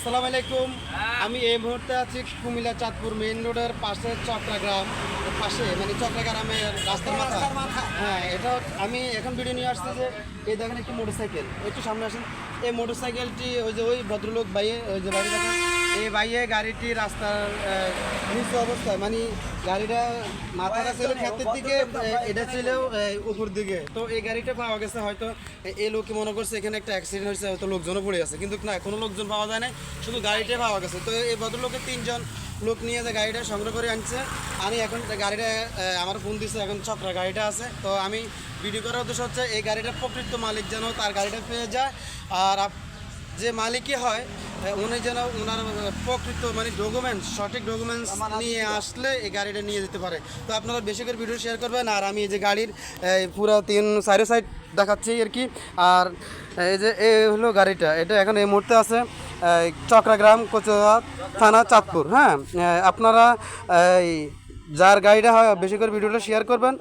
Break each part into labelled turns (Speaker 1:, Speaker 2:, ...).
Speaker 1: আসসালামু আলাইকুম। আমি এই মুহূর্তে আছি কুমিল্লা চাঁদপুর মেইন রোডের পাশে চট্টগ্রাম পাশে মানে চট্টগ্রামের রাস্তার মাথা। হ্যাঁ, এটা আমি এখন ভিডিও নিয়ে আসছি যে এই দেখেন একটি মোটরসাইকেল, একটু সামনে আসেন। এই মোটরসাইকেলটি ওই ভদ্রলোক ভাইয়ে যে বাড়ি দেখেন এই ভাইয়ে গাড়িটি রাস্তার নিচু অবস্থায় মানে গাড়িটা মাথাটা ছিল ক্ষেতের দিকে, এটা ছিল উপর দিকে। তো এই গাড়িটা পাওয়া গেছে হয়তো এই লোকে মনে করছে এখানে একটা অ্যাক্সিডেন্ট হয়েছে, হয়তো লোকজনও পড়ে আছে, কিন্তু না, কোনো লোকজন পাওয়া যায় না, শুধু গাড়িটাই পাওয়া গেছে। তো এই ভদ্রলোকের 3জন লোক নিয়ে যে গাড়িটা সংগ্রহ করে আনছে। আমি এখন গাড়িটা আমার ফোন দিচ্ছে, এখন চক্রা গাড়িটা আছে। তো আমি ভিডিও করার উদ্দেশ্য হচ্ছে এই গাড়িটার প্রকৃত মালিক যেন তার গাড়িটা পেয়ে যায়, আর যে মালিকই হয় উনি যেন ওনার প্রকৃত মানে ডকুমেন্টস, সঠিক ডকুমেন্টস নিয়ে আসলে এই গাড়িটা নিয়ে যেতে পারে। তো আপনারা বেশি করে ভিডিও শেয়ার করবেন। আর আমি এই যে গাড়ির পুরো 4 সাইড দেখাচ্ছি আর কি। আর এই যে এই হলো গাড়িটা, এটা এখন এই মুহূর্তে আছে চক্রাগ্রাম কোচবিহার থানা চাঁদপুর। হ্যাঁ, আপনারা যার গাড়িটা হয় বেশি করে ভিডিওটা শেয়ার করবেন।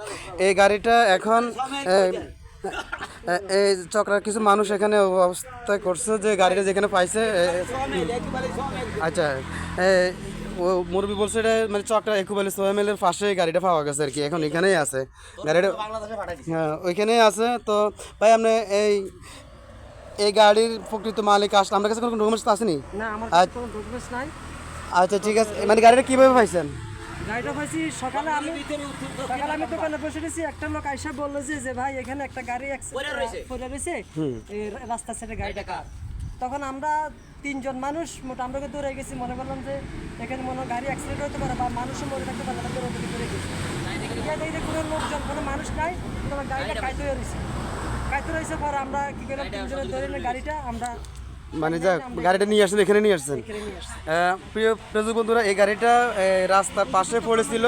Speaker 1: এই গাড়িটা এখন এই চক্রার কিছু মানুষ এখানে অবস্থা করছে যে গাড়িটা যেখানে পাইছে। আচ্ছা, ও মুরবি বলছে এটা মানে চক্রা একুবালি সোহেমেলের পাশে গাড়িটা পাওয়া গেছে আর কি, এখন এখানেই আছে গাড়িটা। হ্যাঁ, ওইখানেই আছে। তো ভাই আপনি এই গাড়ির প্রকৃত মালিক আসলে আপনার কাছে কোনো ডকুমেন্টস আসেনি?
Speaker 2: না, আমার কোনো ডকুমেন্টস নাই।
Speaker 1: আচ্ছা ঠিক আছে, মানে গাড়িটা কীভাবে পাইছেন?
Speaker 2: গাড়িটা পাইছি সকালে আমি দোকানে বসে রয়েছি, একটা লোক আইসা বললো যে ভাই এখানে একটা গাড়ি পড়ে রয়েছে রাস্তার সাইডে, গাড়িটা কার? তখন আমরা 3জন মানুষ মোটামুটি দৌড়ে গেছি, মনে করলাম যে এখানে মনে গাড়ি অ্যাক্সিডেন্ট হতে পারে বা মানুষও মরে থাকতে পারে, দৌড়ে গেছি। দেখি কোনো লোকজন কোনো মানুষ নাই, তোমার গাড়িটা কাইতে রয়েছে পরে আমরা কি করলাম 3জনে ধরে নিয়ে গাড়িটা আমরা
Speaker 1: মানে যা গাড়িটা নিয়ে আসছেন এখানে নিয়ে আসছেন। প্রিয় প্রযোজক বন্ধুরা, এই গাড়িটা রাস্তার পাশে পড়েছিল।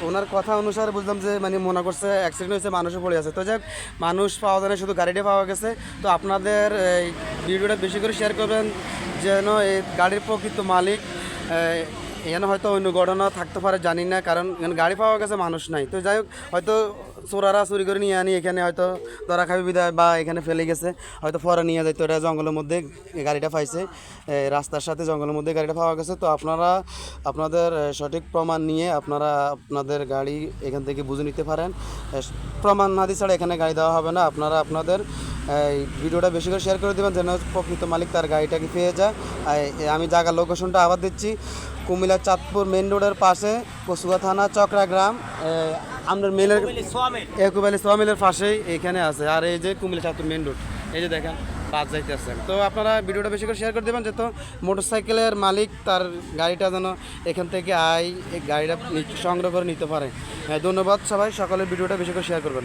Speaker 1: ওনার কথা অনুসারে বুঝলাম যে মানে মনে করছে অ্যাক্সিডেন্ট হয়েছে, মানুষও পড়ে আছে। তো যাক, মানুষ পাওয়া যায় না, শুধু গাড়িটা পাওয়া গেছে। তো আপনাদের এই ভিডিওটা বেশি করে শেয়ার করবেন যেন এই গাড়ির প্রকৃত মালিক, এখানে হয়তো অন্য ঘটনা থাকতে পারে জানি না, কারণ এখানে গাড়ি পাওয়া গেছে, মানুষ নাই। তো যাই হোক, হয়তো চোরারা চুরি করে নিয়ে আনি এখানে হয়তো ধরা খাবি বিদায় বা এখানে ফেলে গেছে, হয়তো পরে নিয়ে যাইতো। এটা জঙ্গলের মধ্যে গাড়িটা পাইছে, রাস্তার সাথে জঙ্গলের মধ্যে গাড়িটা পাওয়া গেছে। তো আপনারা আপনাদের সঠিক প্রমাণ নিয়ে আপনারা আপনাদের গাড়ি এখান থেকে বুঝে নিতে পারেন। প্রমাণ না দিয়ে ছাড়া এখানে গাড়ি দেওয়া হবে না। আপনারা আপনাদের এই ভিডিওটা বেশি করে শেয়ার করে দেবেন যেন প্রকৃত মালিক তার গাড়িটাকে পেয়ে যায়। আমি জায়গার লোকেশনটা আবার দিচ্ছি, কুমিল্লা চাঁদপুর মেন রোডের পাশে কচুয়া থানা চক্রাগ্রাম, আমাদের মেলের একুবালি সোয়ামিলের পাশেই এখানে আছে। আর এই যে কুমিল্লা চাঁদপুর মেন রোড, এই যে দেখেন বাস যাইতেছেন। তো আপনারা ভিডিওটা বেশি করে শেয়ার করে দেবেন যেহেতু মোটরসাইকেলের মালিক তার গাড়িটা যেন এখান থেকে এই গাড়িটা সংগ্রহ করে নিতে পারে। ধন্যবাদ সবাই, সকলের ভিডিওটা বেশি করে শেয়ার করবেন।